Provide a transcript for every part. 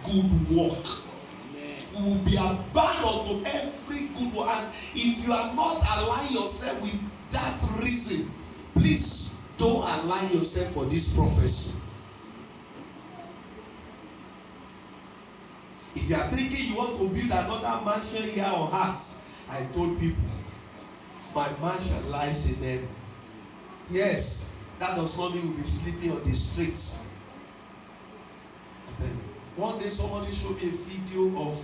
good work. We will be bound unto every good work. And if you are not aligning yourself with that reason, please don't align yourself for this prophecy. If you are thinking you want to build another mansion here on earth, I told people, my mansion lies in heaven. Yes, that does not mean we'll be sleeping on the streets. One day somebody showed me a video of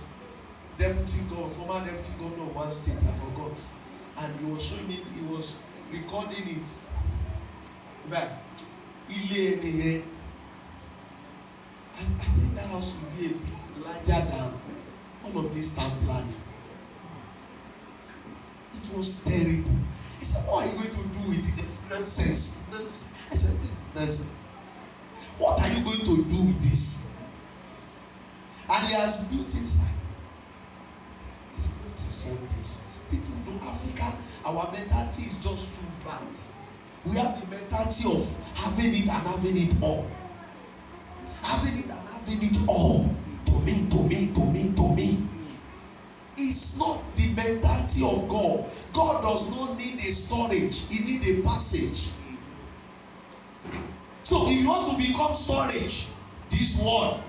former deputy governor of one state, I forgot, and he was showing me, he was recording it. Right, I think that house will be a bit larger than all of this town planning. It was terrible. He said, what are you going to do with this nonsense? I said, this is nonsense. What are you going to do with this? And he has built inside. He's built inside this. People know Africa, our mentality is just too bad. We have the mentality of having it and having it all. Having it and having it all. To me, to me, to me, to me. It's not the mentality of God. God does not need a storage. He needs a passage. So if you want to become storage, this word,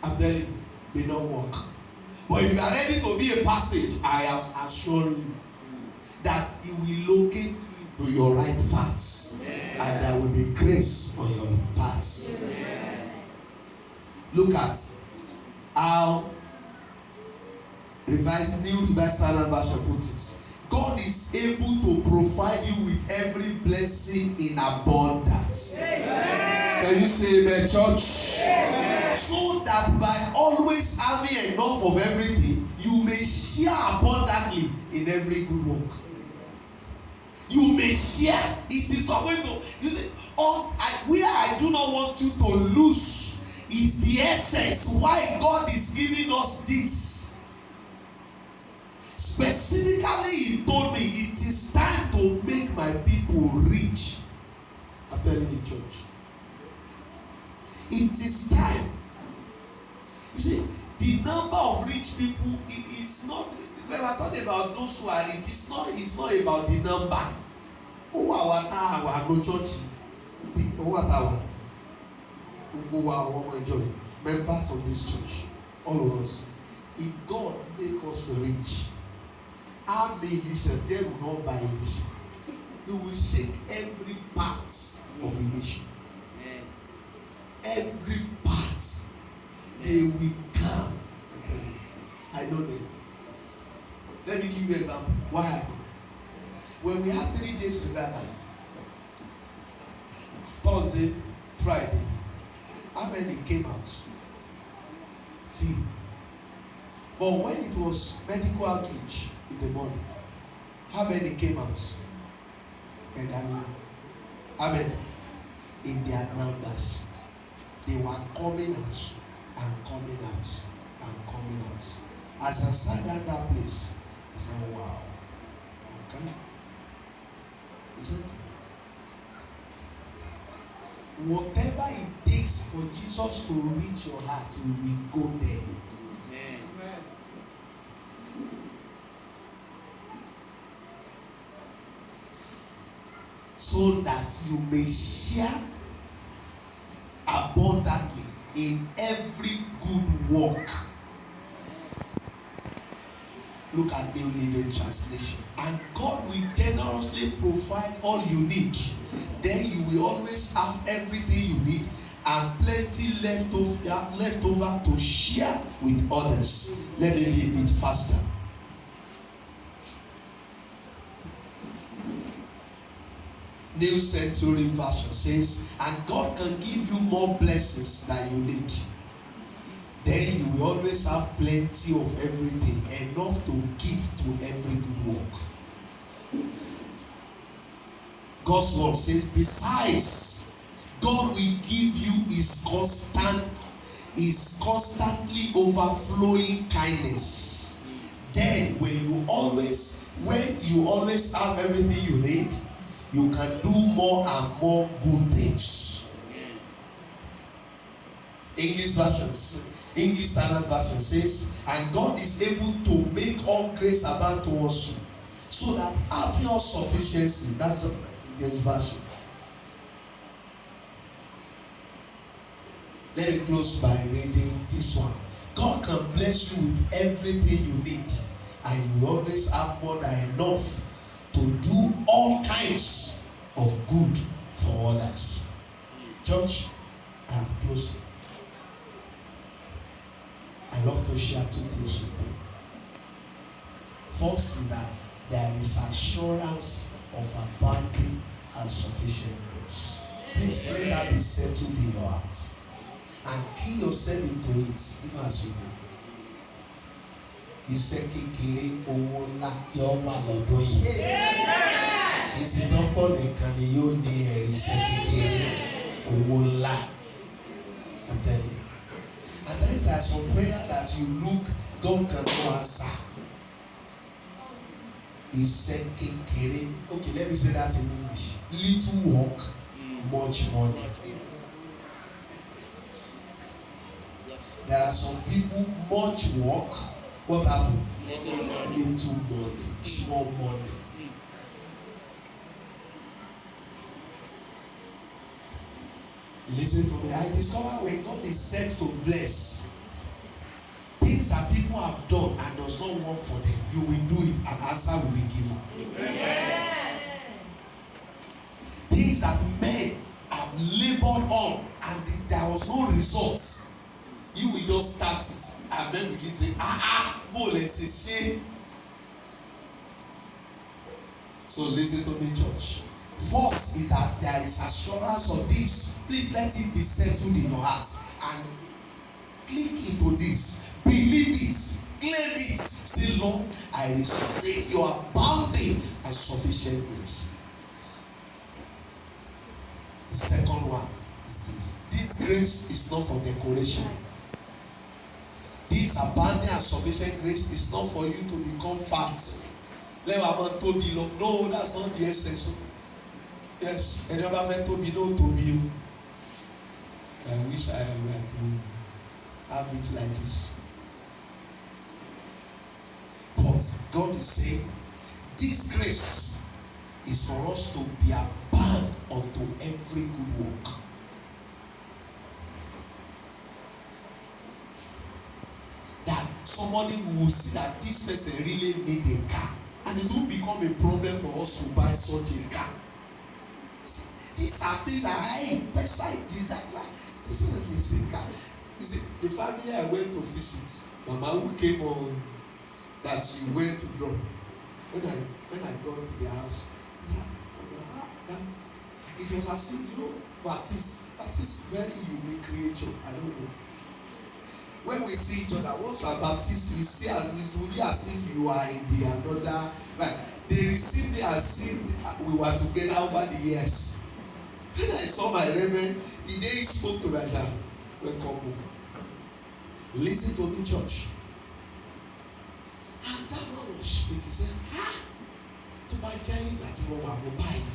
I'm telling you, may not work. But if you are ready to be a passage, I am assuring you that it will locate you to your right paths. Yeah. And there will be grace on your paths. Yeah. Look at how New Revised Standard Version put it. God is able to provide you with every blessing in abundance. Amen. Can you say amen, church? Amen. So that by always having enough of everything, you may share abundantly in every good work. You may share. It is not going to, you see, where I do not want you to lose is the essence why God is giving us this. Specifically, he told me it is time to make my people rich. I'm telling you, church. It is time. You see, the number of rich people is not. When we're talking about those who are rich, it's not about the number. Who are our no church? Who are our members of this church? All of us. If God make us rich, our Ilishan, here will not buy Ilishan. We will shake every part of Ilishan. Every part. They will come. I know them. Let me give you an example. Why? When we had 3 days revival, Thursday, Friday, how many came out? Few. But when it was medical outreach in the morning, how many came out? And how many? In their numbers. They were coming out and coming out and coming out. As I sat down that place, I said, wow. Okay. It's okay. Whatever it takes for Jesus to reach your heart, we will go there. Amen. So that you may share abundantly in every good work. Look at New Living Translation. And God will generously provide all you need. Then you will always have everything you need and plenty left over to share with others. Let me be a bit faster. New Century Version says, and God can give you more blessings than you need. Then you will always have plenty of everything, enough to give to every good work. God's word says, besides, God will give you his constantly overflowing kindness. Then when you always have everything you need, you can do more and more good things. English versions. English Standard Version says, and God is able to make all grace abound towards you, so that having all sufficiency, that's the version. Let me close by reading this one. God can bless you with everything you need, and you always have more than enough to do all kinds of good for others. Church, I am closing. I love to share two things with you. First is that there is assurance of abounding and sufficient grace. Please let that be settled in your heart and key yourself into it even as you go. Iṣẹ́ kékeré owó ńlá yóò wà lọ́dún yìí. Ìsìn dọ́kítọ̀ nìkan ni yóò ní ẹ̀rí iṣẹ́ kékeré owó ńlá. I'm telling you. And that is like some prayer that you look, God cannot answer. Iṣẹ́ kékeré. Okay, let me say that in English. Little work, much money. There are some people, much work. What happened? Little money, small money. Listen to me. I discover when God is set to bless, things that people have done and does not work for them, you will do it and answer will be given. Things that men have labored on and there was no results, you will just start it and then begin to say, say. So listen to me, church. First is that there is assurance of this. Please let it be settled in your heart and click into this. Believe it. Claim it. Say, Lord, I receive your abounding and sufficient grace. The second one is this. This grace is not for decoration. This abundant and sufficient grace is not for you to become fat. No, that's not the essence. Yes, and never felt to be no to be. I wish I could have it like this. But God is saying, this grace is for us to be abound unto every good work. That somebody will see that this person really need a car, and it will become a problem for us to buy such a car. These are things that beside disaster. This is a car. You see, the family I went to visit, Mama who came on that she went to drop. When I got to the house, it was as if, Baptist very unique creature. I don't know. When we see each other, once we are Baptist, we see as if you are in the another. Right? They received me as if we were together over the years. When I saw my Reverend, the day he spoke to me, I said, welcome home. Listen to me, church. And that man was speaking. He said, to my journey, that's what I'm buying.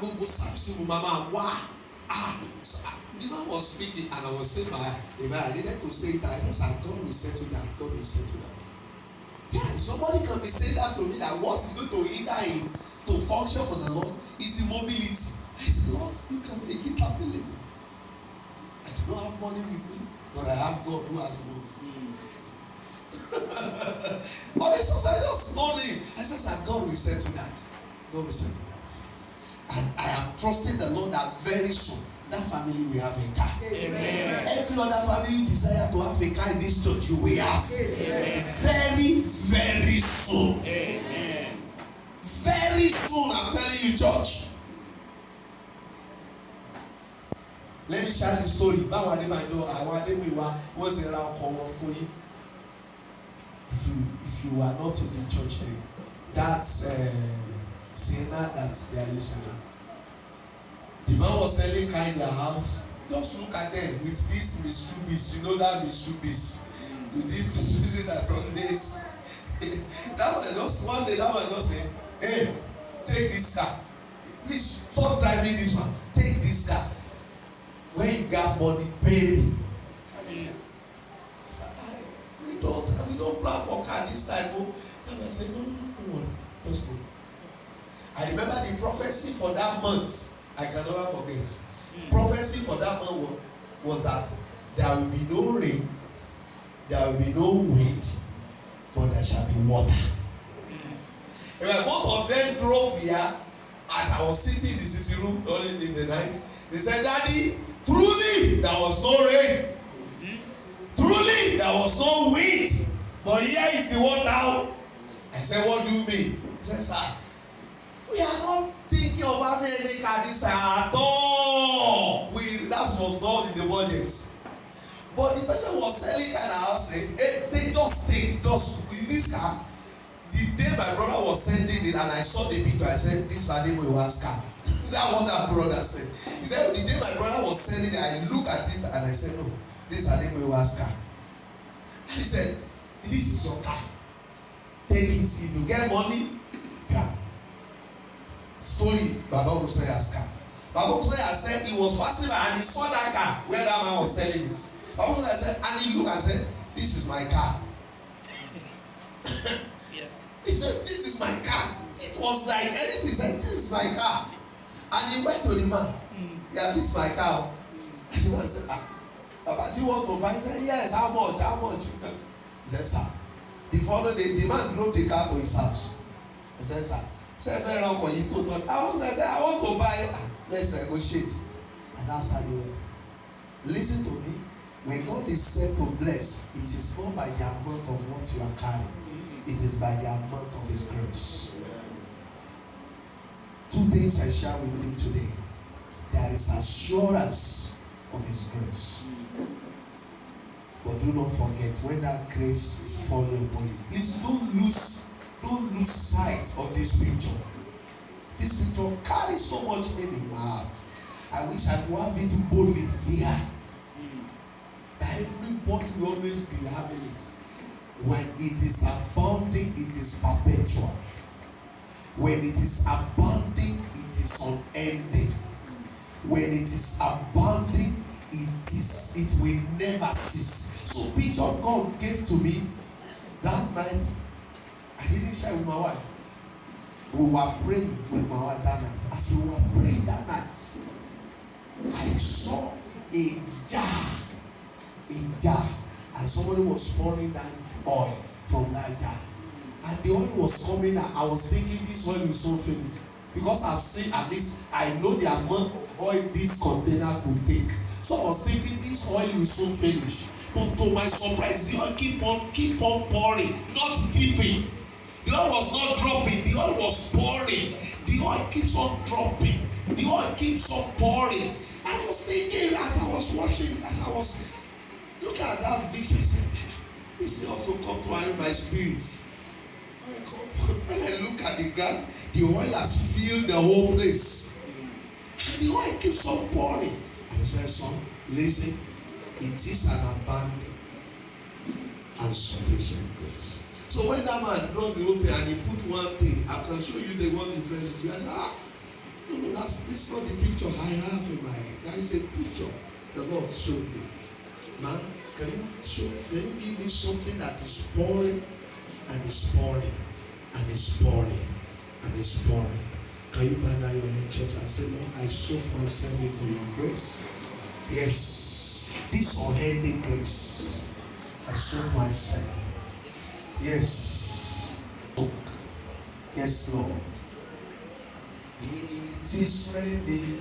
Go service mama. The man was speaking, and I was saying, if I needed to say it, I said, God will settle that. God will settle that. Yeah, somebody can be saying that to me, that what is going to hinder him to function for the Lord is the mobility. I said, Lord, you can make it available. I do not have money with me, but I have God who has money. But I just know him. I said, God will settle that. God will settle that. And I am trusting the Lord that very soon that family will have a car. Amen. Every other family you desire to have a car in this church, you will have. Amen. Very, very soon. Amen. Very soon, I'm telling you, church. Let me share the story. If you are not in the church, that's Sienna that they are using now. The man was selling car in their house. Just look at them with this Mitsubis. You know that Mitsubis. With this Mitsubis that Sundays. That was just one day. That was just saying, hey, take this car. Please stop driving this one. Take this car. When you got money, pay me. we don't plan for car this time. Oh, and I said, no, let's go. I remember the prophecy for that month. I can never forget. Prophecy for that month was that there will be no rain, there will be no wind, but there shall be water. And both of them drove here, and I was sitting in the sitting room early in the night. They said, Daddy, truly there was no rain, truly there was no wind, but here is the water. I said, what do you mean? He said, sir, we are not thinking of having any car this time at all. That was not in the budget. But the person was selling kind of house, they just take in this car. The day my brother was sending it and I saw the picture, I said, this is the name we want car. That's what that brother said. He said, the day my brother was sending it, I looked at it and I said, no, this is the name we want car. And he said, this is your car. Take it. If you get money, car. Story, Baba Ogusoya's car. Baba Ogusoya said he was passing by and he saw that car where that man was selling it. Baba Ogusoya said, and he looked and said, this is my car. Yes. He said, this is my car. It was like anything. He said, this is my car. And he went to the man. Yeah, this is my car. And the man said, Baba, do you want to buy? He said, yes, how much? How much? He said, sir. The following day, the man drove the car to his house. He said, sir, I want to buy. Let's negotiate. And that's how you work. Listen to me. When God is said to bless, it is not by the amount of what you are carrying. It is by the amount of His grace. Two things I share with you today. There is assurance of His grace. But do not forget, when that grace is falling upon you, please don't lose sight of this picture. This picture carries so much meaning in my heart. I wish I could have it boldly here. That everybody will always be having it. When it is abounding, it is perpetual. When it is abounding, it is unending. When it is abounding, it will never cease. So picture God gave to me that night. I didn't share with my wife. We were praying with my wife that night. As we were praying that night, I saw a jar, and somebody was pouring down oil from that jar. And the oil was coming out. I was thinking this oil is so finished. Because I've seen, at least I know the amount of oil this container could take. So I was thinking this oil is so finished. But to my surprise, the oil keep on pouring, not dipping. The oil was not dropping, the oil was pouring. The oil keeps on dropping. The oil keeps on pouring. And I was thinking as I was watching, as I was looking at that vision, I said, this ought to come to my spirit. When I look at the ground, the oil has filled the whole place. And the oil keeps on pouring. And I said, son, listen, it is an abundant and sufficient grace. So when that man brought the whole thing and he put one thing, I can show you the one difference. I said, no, this is not the picture I have in my head. That is a picture the Lord showed me. Man, can you give me something that is pouring and is pouring and is pouring and is pouring? Can you bow down your head, church, and say, Lord, I soak myself into your grace? Yes, this unending grace. I soak myself. Yes. Yes, Lord. It is ready.